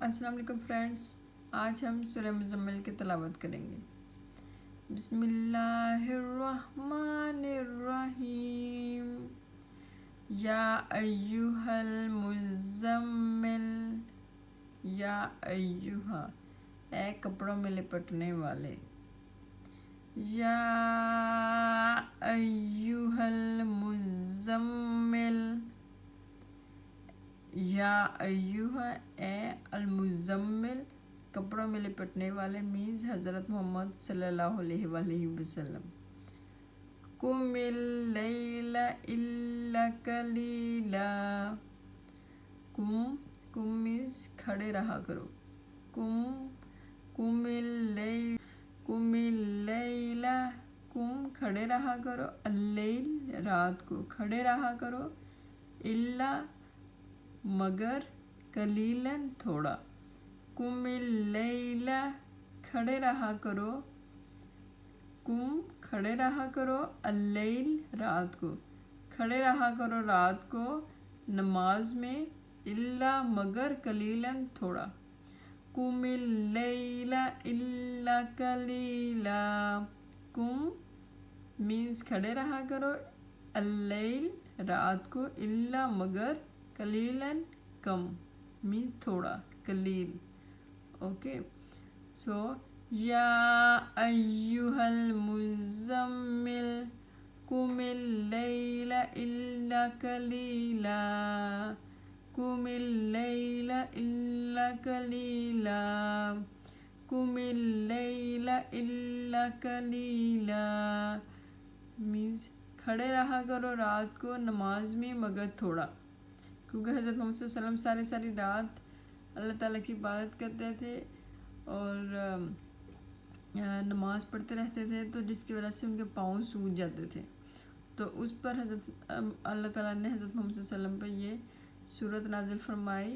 السلام علیکم فرینڈس، آج ہم سورہ مزمل کی تلاوت کریں گے۔ بسم اللہ الرحمن الرحیم۔ یا ایہا المزمل، یا ایہا اے کپڑوں میں لپٹنے والے، یا ایہا المزمل، یا ایہا اے المزمل کپڑوں میں لپٹنے والے مینز حضرت محمد صلی اللہ علیہ وآلہ وسلم۔ قم اللیل الا قلیلا، قم مینز کھڑے رہا کرو، قم اللیل، قم کھڑے رہا کرو، اللیل رات کو کھڑے رہا کرو، الا مگر، قلیلاً تھوڑا، قم اللیل کھڑے رہا کرو، قم کھڑے رہا کرو، اللیل رات کو کھڑے رہا کرو، رات کو نماز میں، الا مگر، قلیلاً تھوڑا، قم اللیل الا قلیلا، قم مینز کھڑے رہا کرو، اللیل رات کو، الا مگر، قلیلاً کم مینز تھوڑا، قلیل۔ اوکے، سو یا ایہا المزمل قم اللیل الا قلیلا، قم اللیل الا قلیلا، قم اللیل الا قلیلا مینز کھڑے رہا کرو رات کو نماز میں مگر تھوڑا، کیونکہ حضرت محمد صلی اللہ علیہ وسلم ساری رات اللہ تعالیٰ کی عبادت کرتے تھے اور نماز پڑھتے رہتے تھے، تو جس کی وجہ سے ان کے پاؤں سوج جاتے تھے، تو اس پر اللہ تعالیٰ نے حضرت محمد صلی اللہ علیہ وسلم پر یہ سورت نازل فرمائی،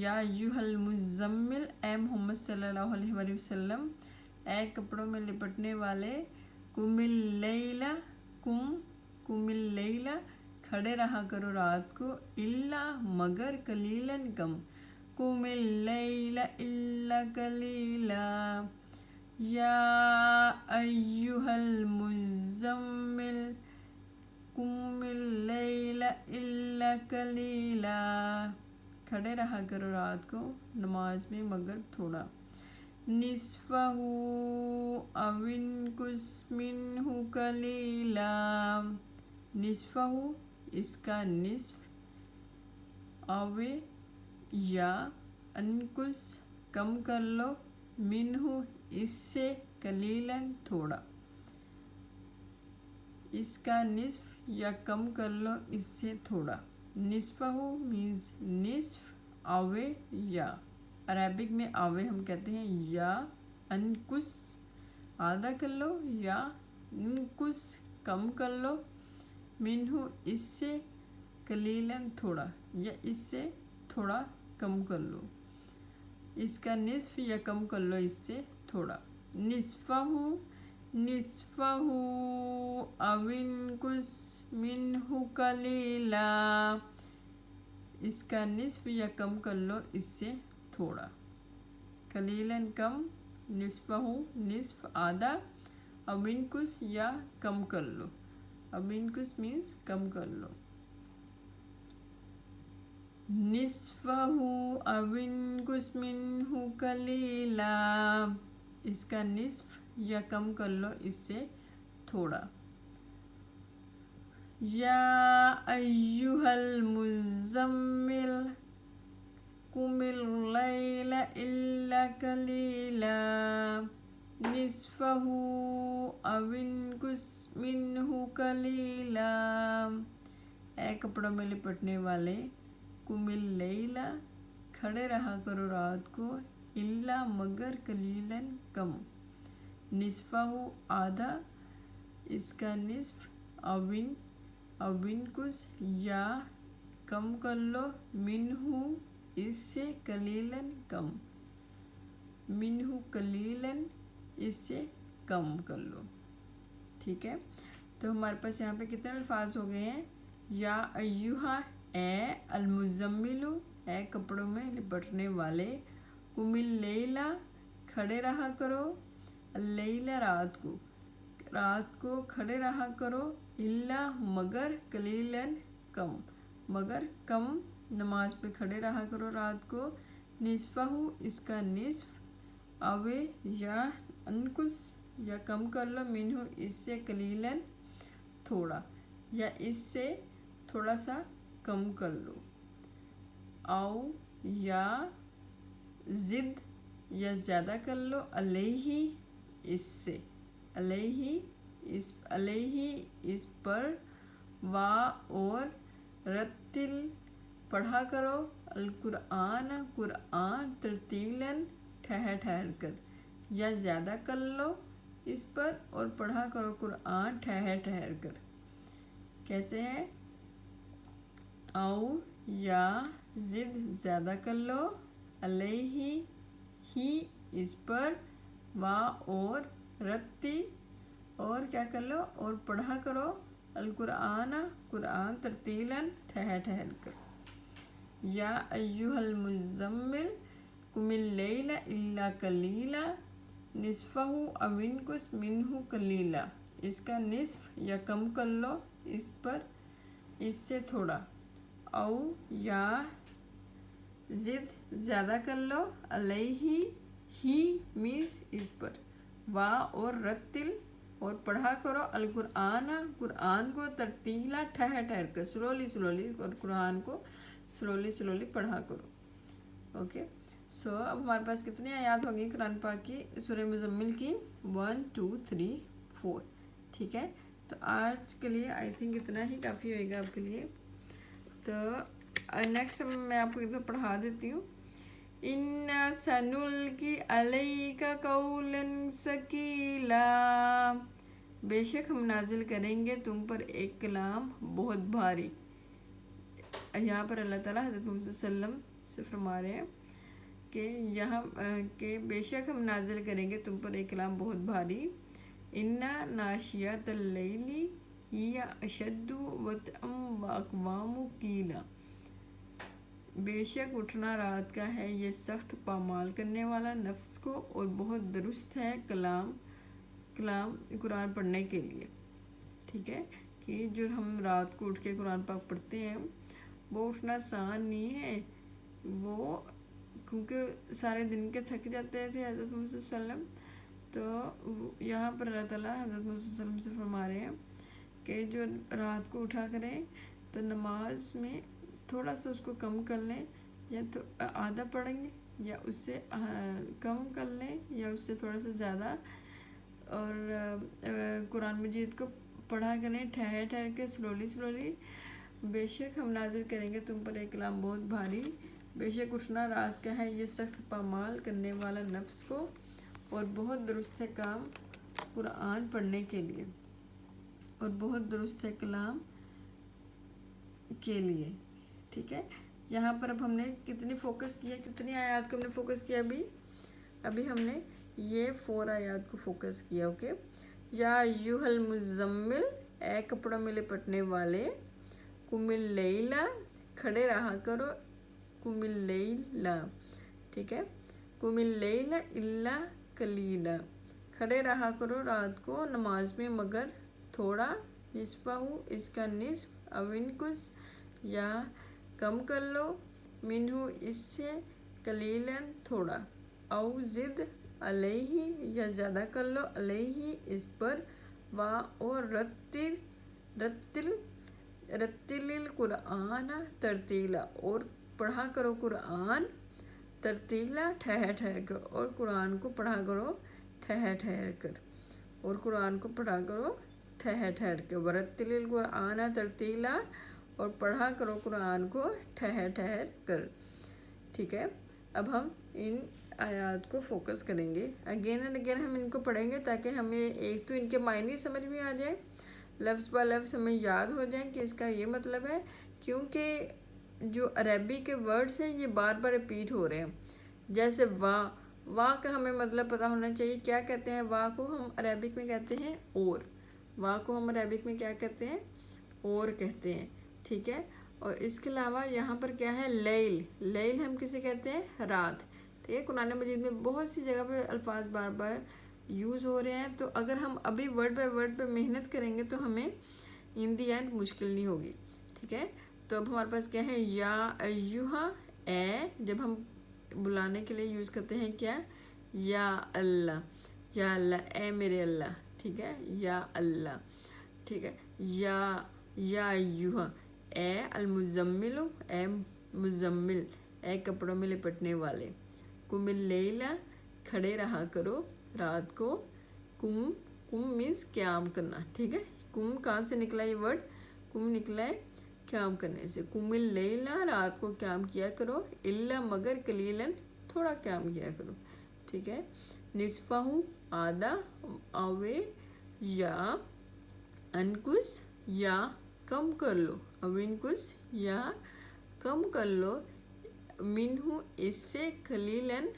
یا ایہا المزمل اے محمد صلی اللہ علیہ وآلہ وسلم، اے کپڑوں میں لپٹنے والے، قم اللیل، قم اللیل کھڑے رہا کرو رات کو، الا مگر، قلیلاً کم، قم اللیل الا قلیلا، یا ایہا المزمل قم اللیل الا قلیلا، کھڑے رہا کرو رات کو نماز میں مگر تھوڑا، نصفہ او انقص منہ قلیلا، نصفہ اس کا نصف، او یا انقص کم کر لو، منہ اس سے، قلیلاً تھوڑا، اس کا نصف یا کم کر لو اس سے تھوڑا، نصفہ مینز نصف، او یا عربک میں او ہم کہتے ہیں، یا انقص آدھا کر لو، یا انقص کم کر لو، منہ اس سے، قلیلاً تھوڑا یا اس سے تھوڑا کم کر لو، اس کا نصف یا کم کر لو اس سے تھوڑا، نصفہ او انقص منہ قلیلا، اس کا نصف یا کم کر لو اس سے تھوڑا، قلیلاً کم، نصفہ نصف آدھا، او انقص یا کم کر لو، او انقص مینز کم کر لو، نصفہ او انقص منہ قلیلا، اس کا نصف یا کم کر لو اس سے تھوڑا، یا ایہا المزمل قم اللیل الا قلیلا، نصفہ او انقص منہ قلیلا، اے کپڑوں میں لپٹنے والے، قم اللیل کھڑے رہا کرو رات کو، الا مگر، قلیلاً کم، نصفہ آدھا، اس کا نصف، او انقص یا کم کر لو، منہ اس سے، قلیلاً کم، منہ قلیلاً اس سے کم کر لو، ٹھیک ہے۔ تو ہمارے پاس یہاں پہ کتنے الفاظ ہو گئے ہیں، یا ایہا اے المزمل، اے کپڑوں میں لپٹنے والے، कुमिल लैला खड़े रहा करो, लैला रात को खड़े रहा करो, इल्ला मगर, कलीलन कम, मगर कम नमाज पे खड़े रहा करो रात को, निस्फहु इसका निस्फ, अवे या अनकुस या कम कर लो, मिनहु इससे, कलीलन थोड़ा या इससे थोड़ा सा कम कर लो, आओ या जिद या ज़्यादा कर लो, अलैहि इससे, अलैहि इस पर, वा और, रत्तिल पढ़ा करो, अल कुरान तरतीलन ठहर कर, या ज़्यादा कर लो इस पर और पढ़ा करो कुरान ठहर कर। कैसे है? आओ या जिद ज़्यादा कर लो, अलैहि ही इस पर, वा और, रत्ती और क्या कर लो और पढ़ा करो, अल कुरान तरतीलन ठहर कर। या अय्युहल मुज़म्मिल कुमिल लैला इल्ला कलीला, निस्फहु अविनकुस मिन्हु कलीला, इसका निस्फ या कम कर लो इस पर इससे थोड़ा, औ या जिद ज़्यादा कर लो, अलैहि ही मीस इस पर, वा और रत्तिल और पढ़ा करो, अल कुरान को तरतीला ठहर कर, स्लोली और कुरान को स्लोली पढ़ा करो। ओके, सो अब हमारे पास कितनी आयत होगी कुरान पाक की सूरह मुज़म्मिल की? 1 2 3 4। ठीक है, तो आज के लिए आई थिंक इतना ही काफ़ी होएगा आपके लिए। तो नेक्स्ट मैं आपको एक पढ़ा देती हूँ। इन्ना सनुल्की अलैका कौलन सकीला, बेशक हम नाजिल करेंगे तुम पर एक कलाम बहुत भारी। यहाँ पर अल्लाह ताला हज़रत मुहम्मद सल्लल्लाहु अलैहि वसल्लम से फरमा रहे हैं कि यहाँ के बेशक हम नाजिल करेंगे तुम पर एक कलाम बहुत भारी। इन्ना नाशियतल लैली हिया अशद्दु वतअम व अक़वामु कीला, बेशक उठना रात का है ये सख्त पामाल करने वाला नफ्स को और बहुत दुरुस्त है कलाम कुरान पढ़ने के लिए। ठीक है, कि जो हम रात को उठ के कुरान पाक पढ़ते हैं वो उठना आसान नहीं है, वो क्योंकि सारे दिन के थक जाते थे हज़रत मुहम्मद सल्लल्लाहु अलैहि वसल्लम। तो यहाँ पर अल्लाह ताला हज़रत मुहम्मद सल्लल्लाहु अलैहि वसल्लम से फरमा रहे हैं कि जो रात को उठा करें तो नमाज में थोड़ा सा उसको कम कर लें, या तो आधा पढ़ेंगे या उससे कम कर लें या उससे थोड़ा सा ज़्यादा, और कुरान मजीद को पढ़ा करें ठहर के स्लोली। बेशक हम नाजिल करेंगे तुम पर एक कलाम बहुत भारी, बेशक उठना रात का है ये सख्त पामाल करने वाला नफ्स को और बहुत दुरुस्त है काम कुरान पढ़ने के लिए, और बहुत दुरुस्त है कलाम के लिए। ठीक है, यहाँ पर अब हमने कितनी फ़ोकस किया, कितनी आयत को हमने फ़ोकस किया? अभी हमने ये 4 आयत को फ़ोकस किया। ओके, या अय्युहल मुज़म्मिल, ए कपड़ों में लिपटने वाले, कुमिल लैला खड़े रहा करो, कुमिल लैला। ठीक है, कुमिल लैला इल्ला कलीला, खड़े रहा करो रात को नमाज में मगर थोड़ा, निस्फहु इसका निस्फ, अविनकुस या कम कर लो, मिन्हु इससे, कलीलन थोड़ा, औ जिद अलैहि या ज़्यादा कर लो, अलैहि इस पर, वा और रत्तिल कुरान तरतीला और पढ़ा करो कुरान तरतीला ठहर कर, और कुरान को पढ़ा करो ठहर कर, और कुरान को पढ़ा करो ठहर कर, वरत्तिल कुरान तरतीला और पढ़ा करो कुरान को ठहर कर। ठीक है, अब हम इन आयत को फोकस करेंगे, अगेन एंड अगेन हम इनको पढ़ेंगे ताकि हमें एक तो इनके मायने समझ में आ जाए, लफ्ज़ ब लफ्ज़ हमें याद हो जाए कि इसका ये मतलब है, क्योंकि जो अरबी के वर्ड्स हैं ये बार बार रिपीट हो रहे हैं। जैसे वाह का हमें मतलब पता होना चाहिए, क्या कहते हैं वाह को? हम अरबिक में कहते हैं और, वाह को हम अरबिक में क्या कहते हैं? और कहते हैं। ठीक है, और इसके अलावा यहाँ पर क्या है? लैल हम किसे कहते हैं? रात। ठीक है। कुरान मजीद में बहुत सी जगह पे अल्फाज बार बार यूज़ हो रहे हैं, तो अगर हम अभी वर्ड बाय वर्ड पे मेहनत करेंगे तो हमें इन दी एंड मुश्किल नहीं होगी, ठीक है। तो अब हमारे पास क्या है, या अय्युहा, ए जब हम बुलाने के लिए यूज़ करते हैं क्या, या अल्लाह, या अल्लाह, ए मेरे अल्लाह, ठीक है, या अल्लाह, ठीक है। या अय्युहा, ए अलमुज़म्मिलु, ए मुज़म्मिल, ए कपड़ों में लिपटने वाले, कुमिल लैला, खड़े रहा करो रात को, कुम मीन्स क्याम करना, ठीक है। कुम कहाँ से निकला ये वर्ड, कुम निकला है क्याम करने से। कुमिल लैला, रात को क्याम किया करो, इल्ला मगर कलीलन, थोड़ा क्याम किया करो, ठीक है। निस्फाहु, आधा, अवे या अनकुस, या कम कर लो, अविनकुस या कम कर लो, मिनहु, इससे, कलीलन,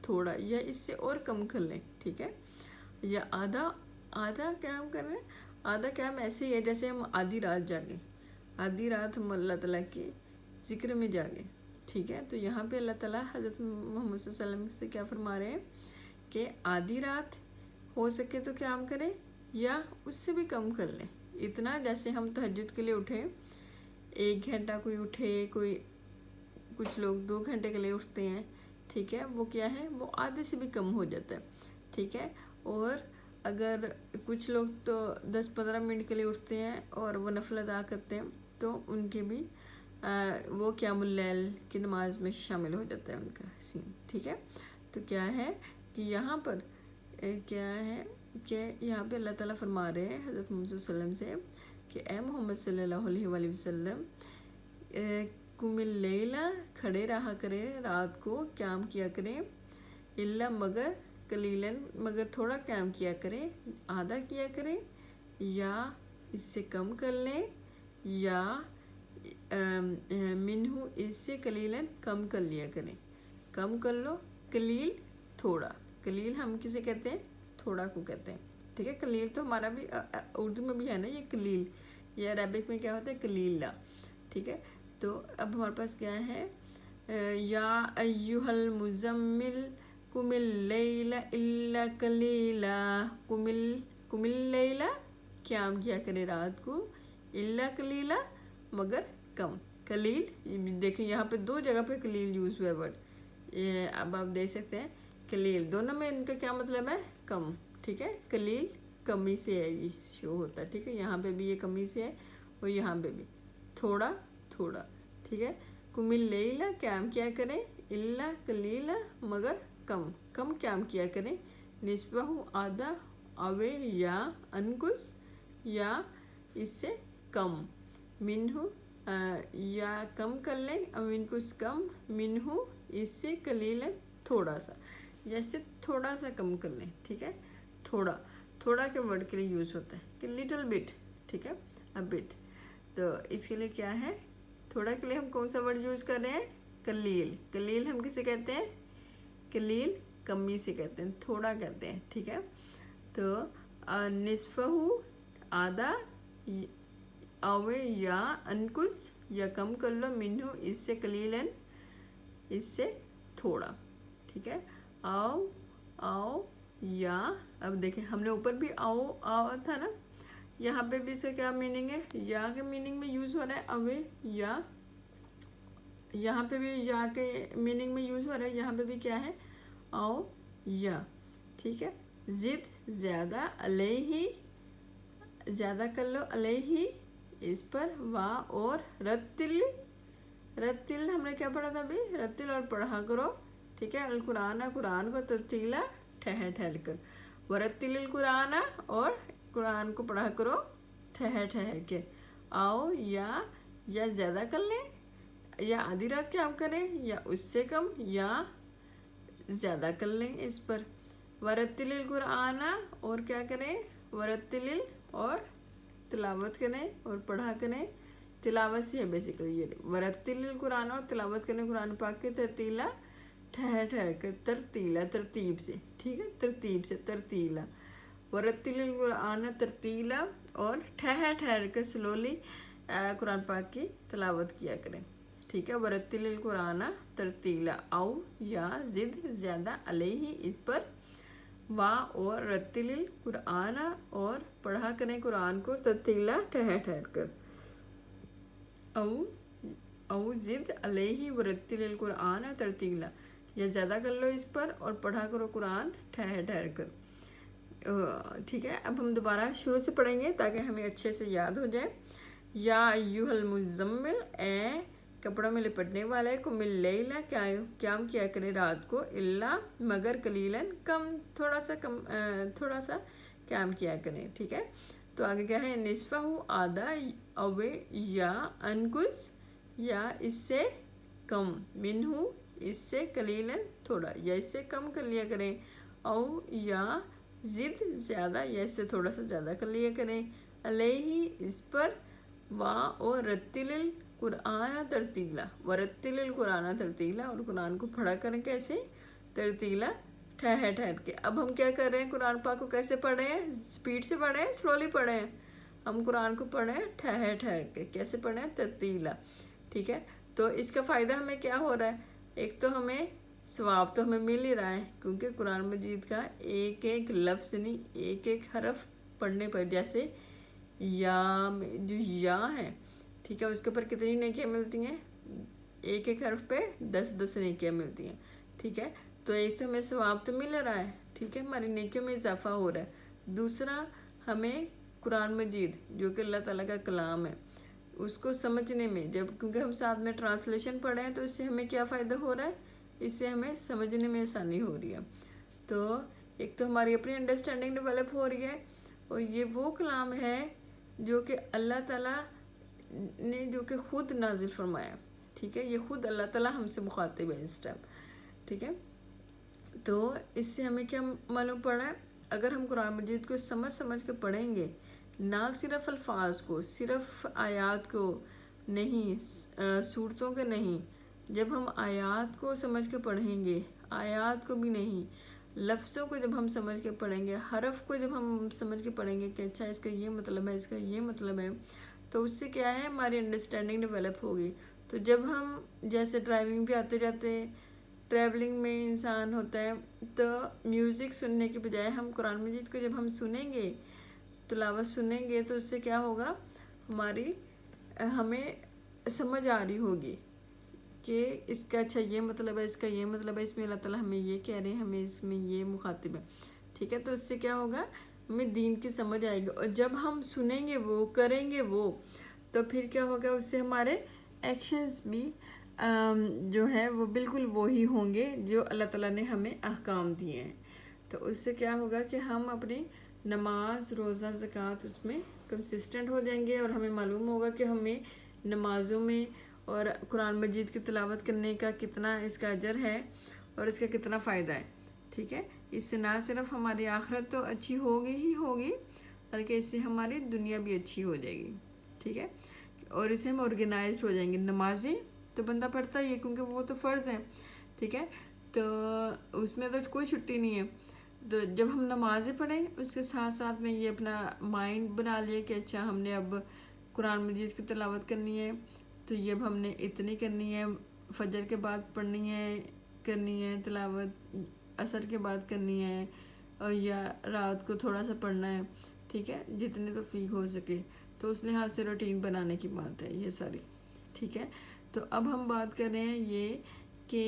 थोड़ा या इससे और कम कर लें, ठीक है। या आधा क्या हम कर रहे हैं, आधा क्या हम ऐसे ही है जैसे हम आधी रात जागे, आधी रात हम अल्लाह ताला के ज़िक्र में जागे, ठीक है। तो यहाँ पे अल्लाह ताला हज़रत मोहम्मद सल्लल्लाहु अलैहि वसल्लम से क्या फरमा रहे हैं कि आधी रात हो सके तो क्या हम करें, या उससे भी कम कर लें। इतना जैसे हम तहज्जुद के लिए उठे 1 घंटा, कोई उठे, कोई कुछ लोग 2 घंटे के लिए उठते हैं, ठीक है, वो क्या है, वो आधे से भी कम हो जाता है, ठीक है। और अगर कुछ लोग तो 10-15 मिनट के लिए उठते हैं और वो नफल अदा करते हैं, तो उनके भी वो क़ियामुल लैल की नमाज में शामिल हो जाता है उनका सीन, ठीक है। तो क्या है कि यहाँ पर क्या है कि यहाँ पे अल्लाह ताला फरमा रहे हैं हज़रत मोहम्मद सल्लल्लाहु अलैहि वसल्लम से कि ए मोहम्मद सल्लल्लाहु अलैहि वसल्लम, कुमिल लैला, खड़े रहा करें रात को, क्याम किया करें, इल्ला मगर कलीलन, मगर थोड़ा क्याम किया करें, आधा किया करें, या इससे कम कर लें, या मिनहु, इससे कलीलन, कम कर लिया करें, कम कर लो, कलील, थोड़ा, कलील हम किसे कहते हैं, थोड़ा को कहते हैं, ठीक है। कलील तो हमारा भी उर्दू में भी है ना ये कलील, या अरबिक में क्या होता है कलीला, ठीक है। तो अब हमारे पास क्या है, या अय्युहल मुज़म्मिल, कुमिल लैला इल्ला कलीला, कुमिल लैला, क्याम किया करे रात को, इल्ला कलीला, मगर कम, कलील। देखें यहाँ पे 2 जगह पे कलील यूज़ हुआ है वर्ड, अब आप देख सकते हैं कलील, दोनों में इनका क्या मतलब है, कम, ठीक है। कलील कमी से है, ये शो होता है, ठीक है। यहाँ पे भी ये कमी से है और यहाँ पे भी थोड़ा थोड़ा, ठीक है। कुमिल लैला, क्याम किया करें, इल्ला कलीला, मगर कम क्याम किया करें, निस्बहु, आधा, अवे या अनकुस, या इससे कम, मिनहु, या कम कर लें, अविनकुस, कम, मिनहु, इससे, कलीलन, थोड़ा सा, जैसे थोड़ा सा कम कर लें, ठीक है। थोड़ा के वर्ड के लिए यूज़ होता है कि लिटिल बिट, ठीक है, अ बिट। तो इसके लिए क्या है, थोड़ा के लिए हम कौन सा वर्ड यूज़ कर रहे हैं, कलील। कलील हम किसे कहते हैं, कलील कमी से कहते हैं, थोड़ा कहते हैं, ठीक है। तो निस्फहु, आधा, अवे या अनकुस, या कम कर लो, मिनहु, इससे, कलीलन, इससे थोड़ा, ठीक है। आओ या, अब देखें हमने ऊपर भी आओ था ना, यहाँ पे भी इसका क्या मीनिंग है, या के मीनिंग में यूज़ हो रहा है अवे या, यहाँ पे भी या के मीनिंग में यूज़ हो रहा है, यहाँ पे भी क्या है, आओ या, ठीक है। जिद, ज़्यादा, अलैहि, ज़्यादा कर लो, अलैहि, इस पर, वाह, और रत्तिल हमने क्या पढ़ा था अभी, रत्तिल, और पढ़ा करो, ठीक है। अल कुरान, कुरान को तरतीला, ठहर कर, वरत्तिल कुरान, और कुरान को पढ़ा करो ठहर के। आओ या ज़्यादा कर लें, या आधी रात क्या हम करें, या उससे कम, या ज़्यादा कर लें इस पर। वरत्तिल कुरान, और क्या करें, वरत्तिल, और तिलावत करें और पढ़ा करें, तिलावत से है बेसिकली ये, वरत्तिल कुरान, और तिलावत करें कुरान पाक के, तरतीला, ठहर कर, तरतीला, तरतीब से, ठीक है, तरतीब से, तरतीला, वरत्तिल कुरान तरतीला, और ठहर कर स्लोली कुरान पाक की तिलावत किया करें, ठीक है। वरत्तिलिल कुराना तरतीला, औ या जिद ज़्यादा अलैहि इस पर, वा और रत्तिलिल कुराना और पढ़ा करें कुरान को तरतीला ठहर ठहर कर, औ जिद अलैहि वरत्तिलिल कुराना तरतीला, या ज़्यादा कर लो इस पर और पढ़ा करो कुरान ठहर ठहर कर। ठीक है, अब हम दोबारा शुरू से पढ़ेंगे ताकि हमें अच्छे से याद हो जाए। या अय्युहल मुज़म्मिल, ए कपड़ों में लिपटने वाले, कुमिल लैला क़याम किया करे रात को, इल्ला मगर कलीलन कम थोड़ा सा क़याम किया करें। ठीक है, तो आगे क्या है, निस्फ़हु आधा, अवे या अनकुस या इससे कम, मिनहु इससे, कलीलन थोड़ा या इससे कम कर लिया करें, औ या जिद ज़्यादा या इससे थोड़ा सा ज़्यादा कर लिया करें, अलैहि इस पर, वा और रत्तिलिल कुराना तरतीला, वरत्तिलिल कुराना तरतीला, और कुरान को पढ़ा करें कैसे, तरतीला ठहर ठहर के। अब हम क्या कर रहे हैं, कुरान पाक को कैसे पढ़े हैं, स्पीड से पढ़े हैं, स्लोली पढ़े हैं, हम कुरान को पढ़े हैं ठहर ठहर के। कैसे पढ़े हैं, तरतीला। ठीक है, तो इसका फ़ायदा हमें क्या हो रहा है, एक तो हमें सवाब तो हमें मिल ही रहा है क्योंकि कुरान मजीद का एक एक लफ्ज़ नहीं, एक एक हरफ पढ़ने पर, जैसे या जो या है, ठीक है, उसके ऊपर कितनी नेकियां मिलती हैं, एक एक हरफ पे 10-10 नेकियां मिलती हैं। ठीक है, तो एक तो हमें सवाब तो मिल रहा है, ठीक है, हमारी नेकियों में इजाफा हो रहा है। दूसरा, हमें कुरान मजीद जो कि अल्लाह ताला का कलाम है उसको समझने में, जब क्योंकि हम साथ में ट्रांसलेशन पढ़े हैं तो इससे हमें क्या फ़ायदा हो रहा है, इससे हमें समझने में आसानी हो रही है। तो एक तो हमारी अपनी अंडरस्टैंडिंग डेवलप हो रही है, और ये वो कलाम है जो कि अल्लाह ताला ने जो कि ख़ुद नाजिल फरमाया। ठीक है, ये ख़ुद अल्लाह ताला हमसे मुखातिब है इस टाइम। ठीक है, तो इससे हमें क्या मालूम पड़ा है, अगर हम कुरान मजीद को समझ के पढ़ेंगे, ना सिर्फ अल्फाज को, सिर्फ आयात को नहीं, सूरतों के नहीं, जब हम आयात को समझ के पढ़ेंगे, आयात को भी नहीं, लफ्ज़ों को जब हम समझ के पढ़ेंगे, हरफ को जब हम समझ के पढ़ेंगे कि अच्छा इसका ये मतलब है, इसका ये मतलब है, तो उससे क्या है, हमारी अंडरस्टैंडिंग डेवलप होगी। तो जब हम जैसे ड्राइविंग पे आते जाते, ट्रैवलिंग में इंसान होता है, तो म्यूज़िक सुनने के बजाय हम कुरान मजीद को जब हम सुनेंगे, तिलावत सुनेंगे, तो उससे क्या होगा, हमें समझ आ रही होगी कि इसका अच्छा ये मतलब है, इसका ये मतलब है, इसमें अल्लाह ताला हमें ये कह रहे हैं, हमें इसमें ये मुखातिब है। ठीक है, तो उससे क्या होगा, हमें दीन की समझ आएगी, और जब हम सुनेंगे वो, करेंगे वो, तो फिर क्या होगा, उससे हमारे एक्शंस भी जो है वो बिल्कुल वही होंगे जो अल्लाह ताला ने हमें अहकाम दिए हैं। तो उससे क्या होगा कि हम अपनी नमाज, रोज़ा, ज़कात उसमें कंसिस्टेंट हो जाएंगे, और हमें मालूम होगा कि हमें नमाज़ों में और कुरान मजीद की तिलावत करने का कितना इसका अजर है और इसका कितना फ़ायदा है। ठीक है, इससे ना सिर्फ हमारी आखिरत तो अच्छी होगी ही होगी, बल्कि इससे हमारी दुनिया भी अच्छी हो जाएगी। ठीक है, और इससे हम ऑर्गेनाइज्ड हो जाएंगे। नमाजें तो बंदा पढ़ता ही है क्योंकि वो तो फ़र्ज़ है। ठीक है, तो उसमें तो कोई छुट्टी नहीं है। तो जब हम नमाज़ें पढ़ें, उसके साथ साथ में ये अपना माइंड बना लिया कि अच्छा हमने अब कुरान मजीद की तिलावत करनी है, तो ये अब हमने इतनी करनी है, फजर के बाद करनी है तिलावत, असर के बाद करनी है, और या रात को थोड़ा सा पढ़ना है। ठीक है, जितने तो फ़ीक हो सके, तो उस लिहाज से रूटीन बनाने की बात है ये सारी। ठीक है, तो अब हम बात कर रहे हैं ये कि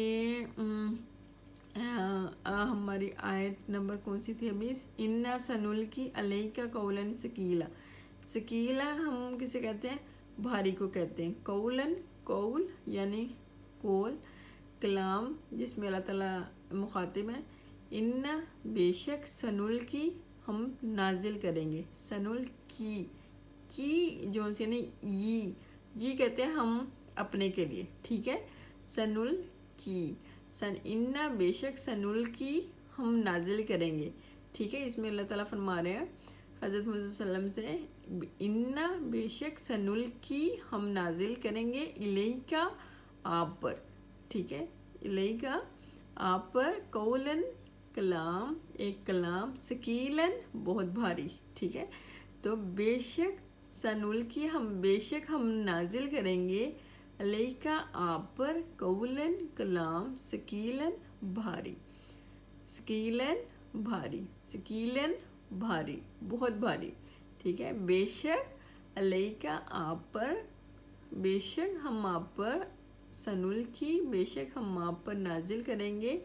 हमारी आयत नंबर कौन सी थी अभी, इन्ना सनुल की अलैका कौलन सकीला। सकीला हम किसे कहते हैं, भारी को कहते हैं। कौलन, कौल यानी कौल, कलाम जिसमें अल्लाह ताला मुखातिब है। इन्ना बेशक, सनुल की हम नाजिल करेंगे, सनुल की जो से नहीं, ये कहते हैं हम अपने के लिए। ठीक है, सनुल की, इन्ना बेशक, सनुल की हम नाजिल करेंगे। ठीक है, इसमें अल्लाह ताला फरमा रहे हैं हज़रत मुहम्मद सल्लल्लाहु अलैहि वसल्लम से, इन्ना बेशक, सनुल की हम नाजिल करेंगे, इलैका आप पर। ठीक है, इलैका आप पर, कौलन कलाम, एक कलाम, सकीलन बहुत भारी। ठीक है, तो बेशक सनुल की हम, बेशक हम नाजिल करेंगे, अलैका आप पर, कौलन कलाम, सकीलन भारी, सकीलन भारी, सकीलन भारी, बहुत भारी, ठीक है। बेशक अलैका आप पर, बेशक हम आप पर, सनुल की बेशक हम आप पर नाजिल करेंगे,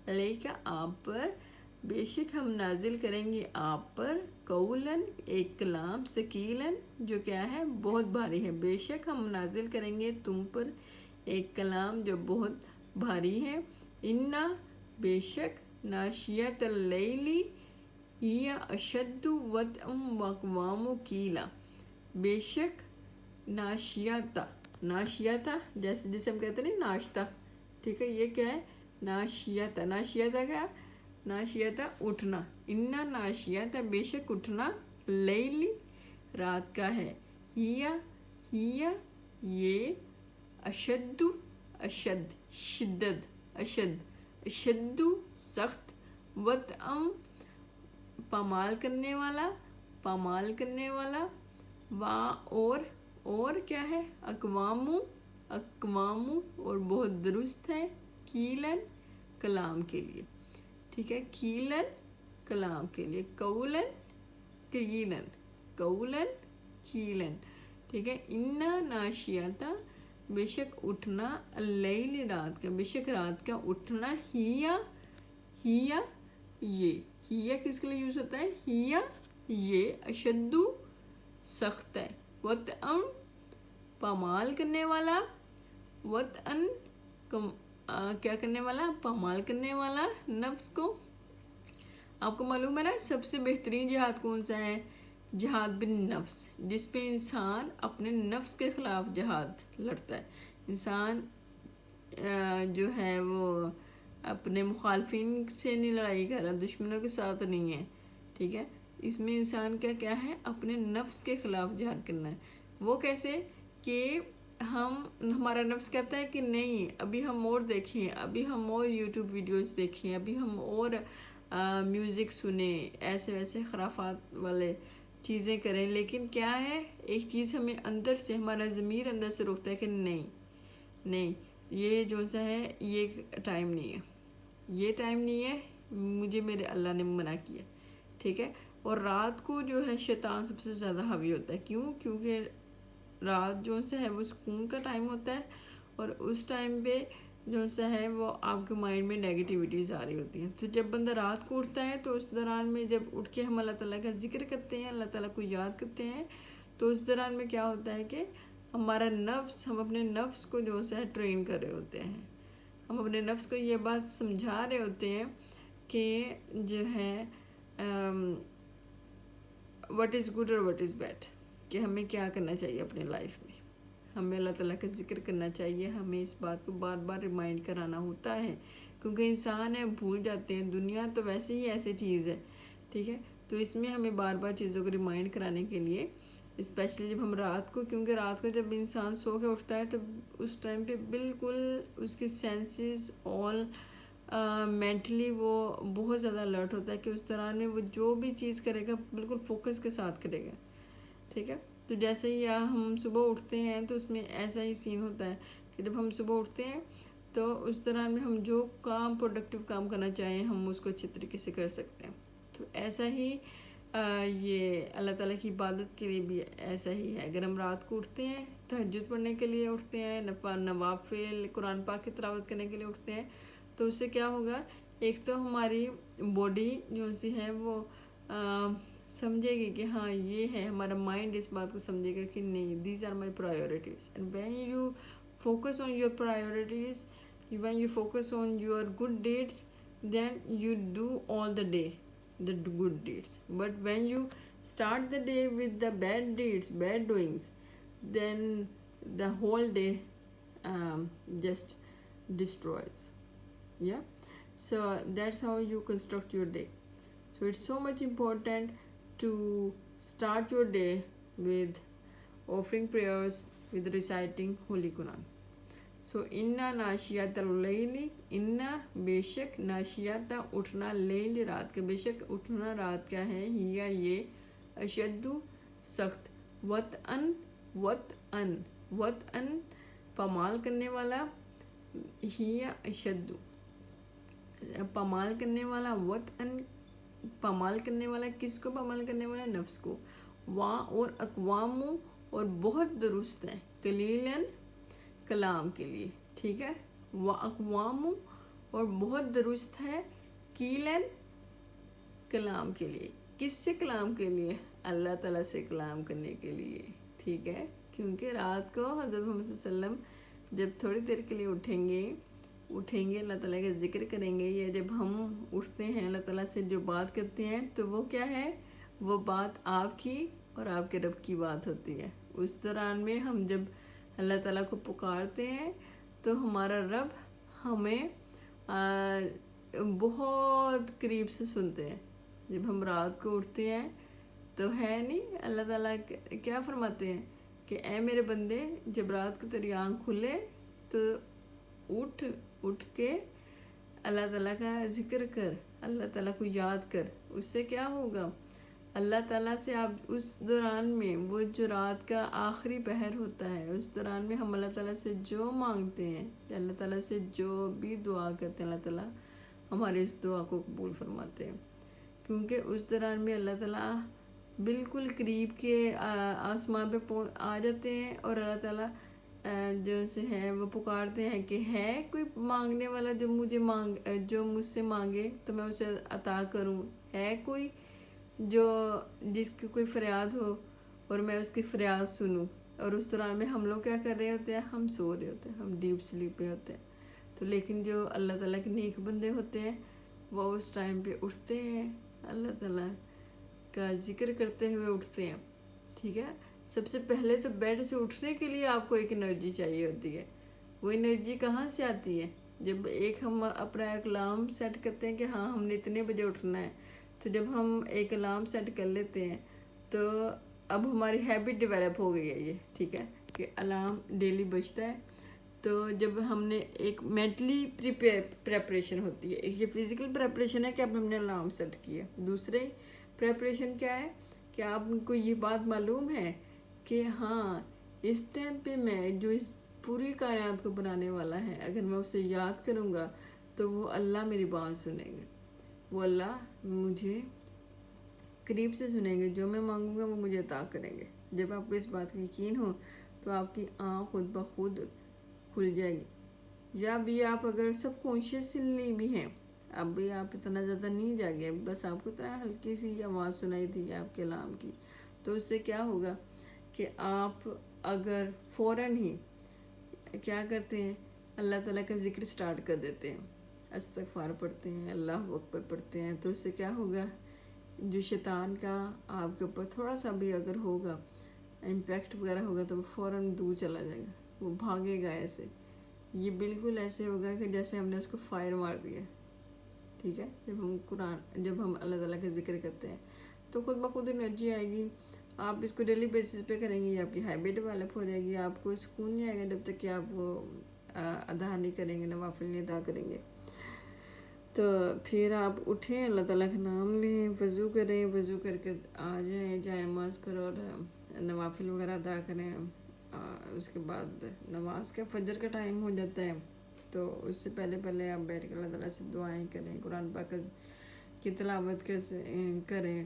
अलैका आप पर बेशक हम नाजिल करेंगे आप पर, कौलन एक कलाम, सकीलन जो क्या है बहुत भारी है, बेशक हम नाजिल करेंगे तुम पर एक कलाम जो बहुत भारी है। इन्ना बेशक, नाशियत लैली हिया अशद्दु वतअम वक़वामु कीला, बेशक नाशियाता, नाशियाता जैसे जिसे हम कहते हैं नाश्ता, ठीक है, ये क्या है नाशियाता, नाशियाता क्या, नाशियाता उठना, इन्ना नाशियाता बेशक उठना, लैली रात का है, हिया हिया ये, अशद्दु अशद शिद्दत, अशद अशद्दु सख्त, वतअम पामाल करने वाला, पामाल करने वाला, वा और क्या है, अकवामु अकवामु और बहुत दुरुस्त है, कीलन कलाम के लिए, ठीक है, कीलन कलाम के लिए, कौलन कीलन, कौलन कीलन, ठीक है। इन्ना नाशियाता बेशक उठना, लैल रात का, बेशक रात का उठना, हिया हिया ये, हिया किसके लिए यूज़ होता है, हिया ये, अशद्दु सख्त है, वतअन पामाल करने वाला, वतअन क्या करने वाला, पामाल करने वाला, नफ्स को। आपको मालूम है ना सबसे बेहतरीन जिहाद कौन सा है, जिहाद बिन नफ्स, जिस पे इंसान अपने नफ्स के ख़िलाफ़ जिहाद लड़ता है। इंसान जो है वो अपने मुखालफिन से नहीं लड़ाई कर रहा, दुश्मनों के साथ नहीं है, ठीक है। इसमें इंसान का क्या है, अपने नफ्स के ख़िलाफ़ जिहाद करना है। वो कैसे कि हमारा नफ्स कहता है कि नहीं अभी हम और देखें, अभी हम और यूट्यूब वीडियोस देखें, अभी हम और म्यूज़िक सुने, ऐसे वैसे खराफात वाले चीज़ें करें, लेकिन क्या है एक चीज़ हमें अंदर से, हमारा ज़मीर अंदर से रोकता है कि नहीं नहीं ये जो सा है ये टाइम नहीं है, ये टाइम नहीं है, मुझे मेरे अल्लाह ने मना किया, ठीक है। और रात को जो है शैतान सबसे ज़्यादा हावी होता है, क्यों, क्योंकि रात जो सा है वो सुकून का टाइम होता है, और उस टाइम पे जो सा है वो आपके माइंड में नेगेटिविटीज़ आ रही होती हैं। तो जब बंदा रात को उठता है तो उस दौरान में जब उठ के हम अल्लाह ताला का जिक्र करते हैं, अल्लाह ताला को याद करते हैं, तो उस दौरान में क्या होता है कि हमारा नफ्स, हम अपने नफ्स को जो सा है ट्रेन कर रहे होते हैं, हम अपने नफ्स को ये बात समझा रहे होते हैं कि जो है व्हाट इज़ गुड और व्हाट इज़ बैड, कि हमें क्या करना चाहिए अपनी लाइफ में, हमें अल्लाह ताला का जिक्र करना चाहिए, हमें इस बात को बार बार रिमाइंड कराना होता है, क्योंकि इंसान है भूल जाते हैं, दुनिया तो वैसे ही ऐसी चीज़ है, ठीक है। तो इसमें हमें बार बार चीज़ों को रिमाइंड कराने के लिए, स्पेशली जब हम रात को, क्योंकि रात को जब इंसान सो के उठता है तो उस टाइम पे बिल्कुल उसके सेंसेस ऑल मेंटली वो बहुत ज़्यादा अलर्ट होता है कि उस दौरान में वो जो भी चीज़ करेगा बिल्कुल फोकस के साथ करेगा, ठीक है। तो जैसे ही हम सुबह उठते हैं तो उसमें ऐसा ही सीन होता है कि जब हम सुबह उठते हैं तो उस दौरान में हम जो काम प्रोडक्टिव काम करना चाहें हम उसको अच्छे तरीके से कर सकते हैं। तो ऐसा ही ये अल्लाह ताला की इबादत के लिए भी ऐसा ही है। अगर हम रात को उठते हैं तहज्जुद पढ़ने के लिए उठते हैं, नवाफिल कुरान पाक की तिलावत करने के लिए उठते हैं, तो उससे क्या होगा, एक तो हमारी बॉडी जो सी है वो समझेगी कि हाँ ये है, हमारा माइंड इस बात को समझेगा कि नहीं these are my priorities, and when you focus on your priorities, when you focus on your good deeds, then you do all the day the good deeds. But when you start the day with the bad deeds, bad doings, then the whole day just destroys. Yeah, so that's how you construct your day. So it's so much important to start your day with offering prayers, with reciting Holy Quran. सो इन्ना नाशियाता लैली, इन्ना बेशक नाशियाता उठना, लैल रात का, बेशक उठना रात का है, हिया ये, अशद्दु सख्त, वतअन वतअन वतअन پامال کرنے والا ہی اشد، پامال کرنے والا وطن، پامال کرنے والا کس کو پامال کرنے والا؟ نفس کو. وا اور اقوام اور بہت درست ہے، قلیلاً کلام کے لیے. ٹھیک ہے، وا اقوام اور بہت درست ہے، قیلاً کلام کے لیے. کس سے کلام کے لیے؟ اللہ تعالیٰ سے کلام کرنے کے لیے. ٹھیک ہے، کیونکہ رات کو حضرت محمد صلی اللہ علیہ وسلم جب تھوڑی دیر کے لیے اٹھیں گے اللہ تعالیٰ کا ذکر کریں گے، یا جب ہم اٹھتے ہیں اللہ تعالیٰ سے جو بات کرتے ہیں تو وہ کیا ہے؟ وہ بات آپ کی اور آپ کے رب کی بات ہوتی ہے. اس دوران میں ہم جب اللہ تعالیٰ کو پکارتے ہیں تو ہمارا رب ہمیں بہت قریب سے سنتے ہیں. جب ہم رات کو اٹھتے ہیں تو ہے نہیں، اللہ تعالیٰ کیا فرماتے ہیں کہ اے میرے بندے، جب رات کو تیری آنکھ کھلے تو اٹھ کے اللہ تعالیٰ کا ذکر کر، اللہ تعالیٰ کو یاد کر. اس سے کیا ہوگا؟ اللہ تعالیٰ سے آپ اس دوران میں، وہ جو رات کا آخری پہر ہوتا ہے، اس دوران میں ہم اللہ تعالیٰ سے جو مانگتے ہیں، اللہ تعالیٰ سے جو بھی دعا کرتے ہیں، اللہ تعالیٰ ہماری اس دعا کو قبول فرماتے ہیں. کیونکہ اس دوران میں اللہ تعالیٰ بالکل قریب کے آسمان پہ آ جاتے ہیں، اور اللہ تعالیٰ جو سے ہے وہ پکارتے ہیں کہ ہے کوئی مانگنے والا جو مجھ سے مانگے تو میں اسے عطا کروں. ہے کوئی جس کی کوئی فریاد ہو اور میں اس کی فریاد سنوں. اور اس دوران میں ہم لوگ کیا کر رہے ہوتے ہیں؟ ہم سو رہے ہوتے ہیں، ہم ڈیپ سلیپ پہ ہوتے ہیں. تو لیکن جو اللہ تعالیٰ کے نیک بندے ہوتے ہیں وہ اس ٹائم پہ اٹھتے ہیں، اللہ تعالیٰ کا ذکر کرتے ہوئے اٹھتے ہیں. ٹھیک ہے، سب سے پہلے تو بیڈ سے اٹھنے کے لیے آپ کو ایک انرجی چاہیے ہوتی ہے. وہ انرجی کہاں سے آتی ہے؟ جب ہم اپنا ایک الارم سیٹ کرتے ہیں کہ ہاں ہم نے اتنے بجے اٹھنا ہے، تو جب ہم ایک الارم سیٹ کر لیتے ہیں تو اب ہماری ہیبٹ ڈیولپ ہو گئی ہے یہ. ٹھیک ہے، کہ الارم ڈیلی بجتا ہے. تو جب ہم نے ایک مینٹلی پریپریشن ہوتی ہے، ایک یہ فزیکل پریپریشن ہے کہ اب ہم نے الارم سیٹ کیا. دوسرے پریپریشن کیا ہے کہ آپ کو یہ بات معلوم ہے کہ ہاں اس ٹائم پہ میں جو اس پوری کائنات کو بنانے والا ہے، اگر میں اسے یاد کروں گا تو وہ اللہ میری بات سنیں گے، وہ اللہ مجھے قریب سے سنیں گے، جو میں مانگوں گا وہ مجھے عطا کریں گے. جب آپ کو اس بات کا یقین ہو تو آپ کی آنکھ خود بخود کھل جائے گی. یا بھی آپ اگر سب کانشیسلی بھی ہیں، اب بھی آپ اتنا زیادہ نہیں جاگے، بس آپ کو اتنا ہلکی سی آواز سنائی دی آپ کے الارم کی، تو اس سے کیا ہوگا کہ آپ اگر فوراً ہی کیا کرتے ہیں؟ اللہ تعالیٰ کا ذکر سٹارٹ کر دیتے ہیں، استغفار پڑھتے ہیں، اللہ اکبر پڑھتے ہیں. تو اس سے کیا ہوگا؟ جو شیطان کا آپ کے اوپر تھوڑا سا بھی اگر ہوگا امپیکٹ وغیرہ ہوگا تو وہ فوراً دور چلا جائے گا، وہ بھاگے گا. ایسے یہ بالکل ایسے ہوگا کہ جیسے ہم نے اس کو فائر مار دیا. ٹھیک ہے، جب ہم اللہ تعالیٰ کا ذکر کرتے ہیں تو خود بخود انرجی آئے گی. آپ اس کو ڈیلی بیسس پہ کریں گے، آپ کی ہیبٹ ڈیولپ ہو جائے گی. آپ کو سکون نہیں آئے گا جب تک کہ آپ وہ ادا نہیں کریں گے، نوافل نہیں ادا کریں گے. تو پھر آپ اٹھیں، اللہ تعالیٰ کا نام لیں، وضو کریں، وضو کر کے آ جائیں جائے نماز پر اور نوافل وغیرہ ادا کریں. اس کے بعد نماز کا فجر کا ٹائم ہو جاتا ہے، تو اس سے پہلے آپ بیٹھ کے اللہ تعالیٰ سے دعائیں کریں، قرآن پاک کی تلاوت کریں،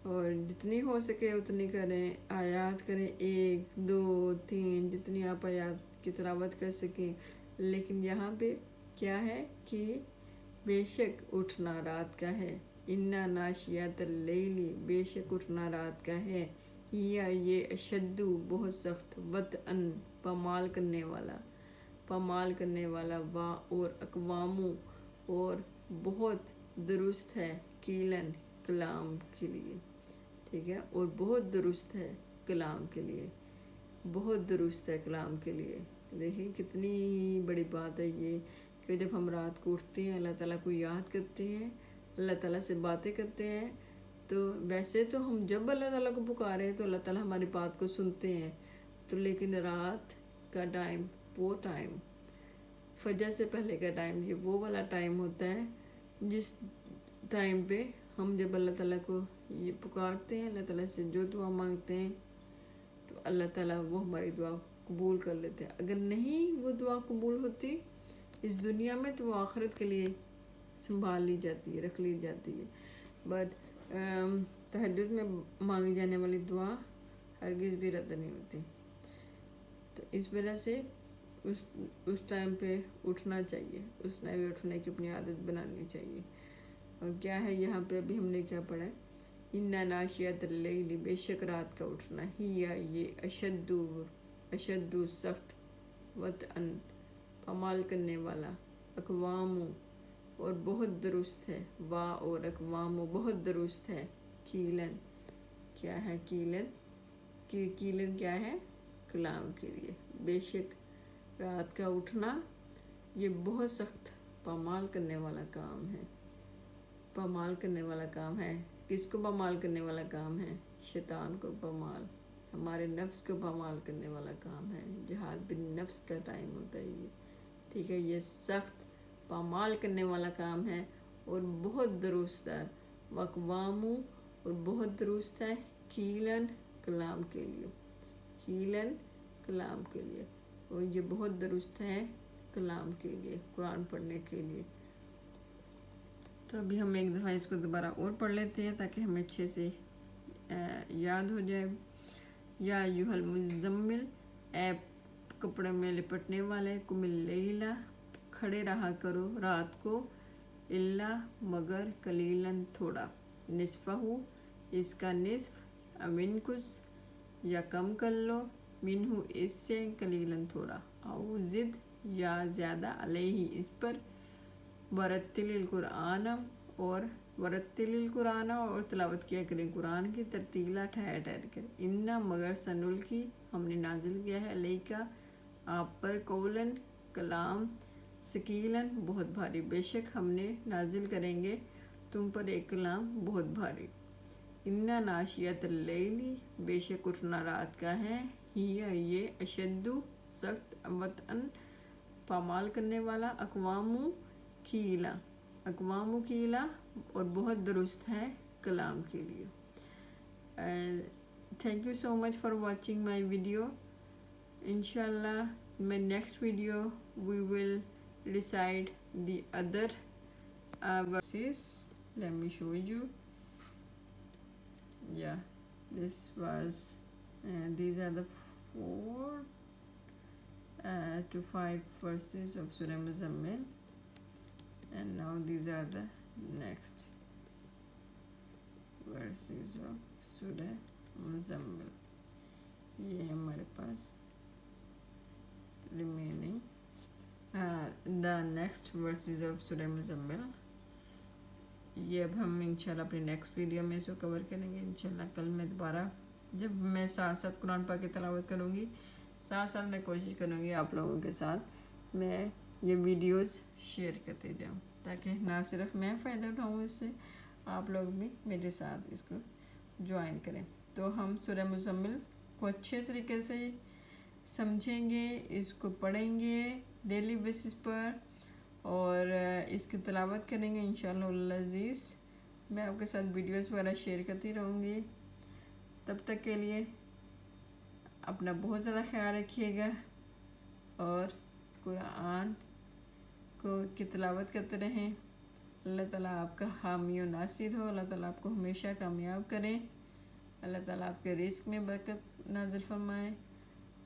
اور جتنی ہو سکے اتنی کریں. آیات کریں، 1 2 3 جتنی آپ آیات کی تلاوت کر سکیں. لیکن یہاں پہ کیا ہے کہ بے شک اٹھنا رات کا ہے. انا ناشیات اللیل، بے شک اٹھنا رات کا ہے. یہ اشدو، بہت سخت، وطئن، پامال کرنے والا، وا اور اقواموں اور بہت درست ہے، قیلن کلام کے لیے. ٹھیک ہے، اور بہت درست ہے کلام کے لیے، بہت درست ہے کلام کے لیے. دیکھیں کتنی بڑی بات ہے یہ کہ جب ہم رات کو اٹھتے ہیں، اللہ تعالیٰ کو یاد کرتے ہیں، اللہ تعالیٰ سے باتیں کرتے ہیں، تو ویسے تو ہم جب اللہ تعالیٰ کو پکارے ہیں تو اللہ تعالیٰ ہماری بات کو سنتے ہیں. تو لیکن رات کا ٹائم، وہ ٹائم فجر سے پہلے کا ٹائم، یہ وہ والا ٹائم ہوتا ہے جس ٹائم پہ ہم جب اللہ تعالیٰ کو یہ پکارتے ہیں، اللہ تعالیٰ سے جو دعا مانگتے ہیں، تو اللہ تعالیٰ وہ ہماری دعا कबूल कर लेते हैं। अगर नहीं वो दुआ कबूल होती इस दुनिया में तो वो आखिरत के लिए संभाल ली जाती है, रख ली जाती है। बट तहज्जुद में मांगी जाने वाली दुआ हरगिज़ भी रद्द नहीं होती। तो इस वजह से उस टाइम पे उठना चाहिए, उस टाइम पे उठने की अपनी आदत बनानी चाहिए। और क्या है यहाँ पे अभी हमने क्या पढ़ा है, इन्ना नाशियत लैली, बेशक रात का उठना ही या ये अशद्दु सख्त, वतअन पमाल करने वाला, अकवामु और बहुत दुरुस्त है, वाह और अकवामु बहुत दुरुस्त है, कीलन क्या है, कीलन क्या है, कलाम के लिए। बेशक रात का उठना ये बहुत सख्त पमाल करने वाला काम है, पमाल करने वाला काम है। किसको पमाल करने वाला काम है? शैतान को पमाल, हमारे नफ्स को पमाल करने वाला काम है। जिहाद बिन नफ्स का टाइम होता है ये, ठीक है। ये सख्त पमाल करने वाला काम है और बहुत दुरुस्त है, वक़वामु और बहुत दुरुस्त है, कीलन कलाम के लिए, कीलन कलाम के लिए। और ये बहुत दुरुस्त है कलाम के लिए, कुरान पढ़ने के लिए। तो अभी हम एक दफ़ा इसको दोबारा और पढ़ लेते हैं ताकि हमें अच्छे से याद हो जाए। या युहल मुज़म्मिल, ए कपड़े में लिपटने वाले, कुमिल लैला, खड़े रहा करो रात को, इल्ला मगर, कलीलन थोड़ा, निस्फ़हु इसका निस्फ़, अमिनकुस या कम कर लो, मिनहु इससे, कलीलन थोड़ा, औ ज़िद या ज़्यादा, अलैहि इस पर, वरत्तिलिल कुरान और वरत्तिलिल कुरान और तिलावत किया करें कुरान की, तरतीला ठहर ठहर कर। इन्ना मगर सनुल की हमने नाजिल किया है, अलैका आप पर, कौलन कलाम, सकीलन बहुत भारी, बेशक हमने नाजिल करेंगे तुम पर एक कलाम बहुत भारी। इन्ना नाशियत लैली, बेशक उठना रात का है, हिया ये, अशद्दु सख्त, वतअन पामाल करने वाला, अकवामु कीला और बहुत दुरुस्त है कलाम के लिए। Thank you so much for watching my video. इंशाल्लाह my next video we will recite the other verses. Let me show you. Yeah, this was these are the 4 to 5 verses of Surah Muzammil, and now these are the next verses of Surah Muzammil. ये हमारे पास remaining the next verses of Surah Muzammil। ये अब हम इंशाल्लाह अपनी next video में इसको cover करेंगे। इंशाल्लाह कल मैं दोबारा जब मैं साथ साथ कुरान पाक की तिलावत करूँगी, साथ साथ मैं कोशिश करूँगी आप लोगों के साथ मैं ये वीडियोस शेयर करते जाऊँ, ताकि ना सिर्फ मैं फ़ायदा उठाऊँ इससे, आप लोग भी मेरे साथ इसको ज्वाइन करें। तो हम सूरह मुज़म्मिल को अच्छे तरीके से समझेंगे, इसको पढ़ेंगे डेली बेसिस पर और इसकी तिलावत करेंगे इंशाअल्लाह अज़ीज़। मैं आपके साथ वीडियोस वगैरह शेयर करती रहूँगी। तब तक के लिए अपना बहुत ज़्यादा ख्याल रखिएगा और कुरान की तिलावत करते रहें। अल्लाह ताला आपका हामी और नासिर हो, अल्लाह ताला आपको हमेशा कामयाब करें, अल्लाह ताला आपके रिस्क में बरकत नाज़िल फरमाए,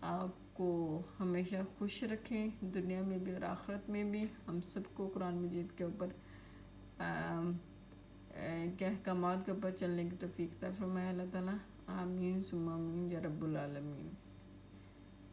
आपको हमेशा खुश रखें दुनिया में भी और आखिरत में भी। हम सबको कुरान मजीद के ऊपर के अहकामात के ऊपर चलने की तौफीक अता फरमाए अल्लाह ताला। आमीन सुम्मा आमीन या रब्बुल आलमीन।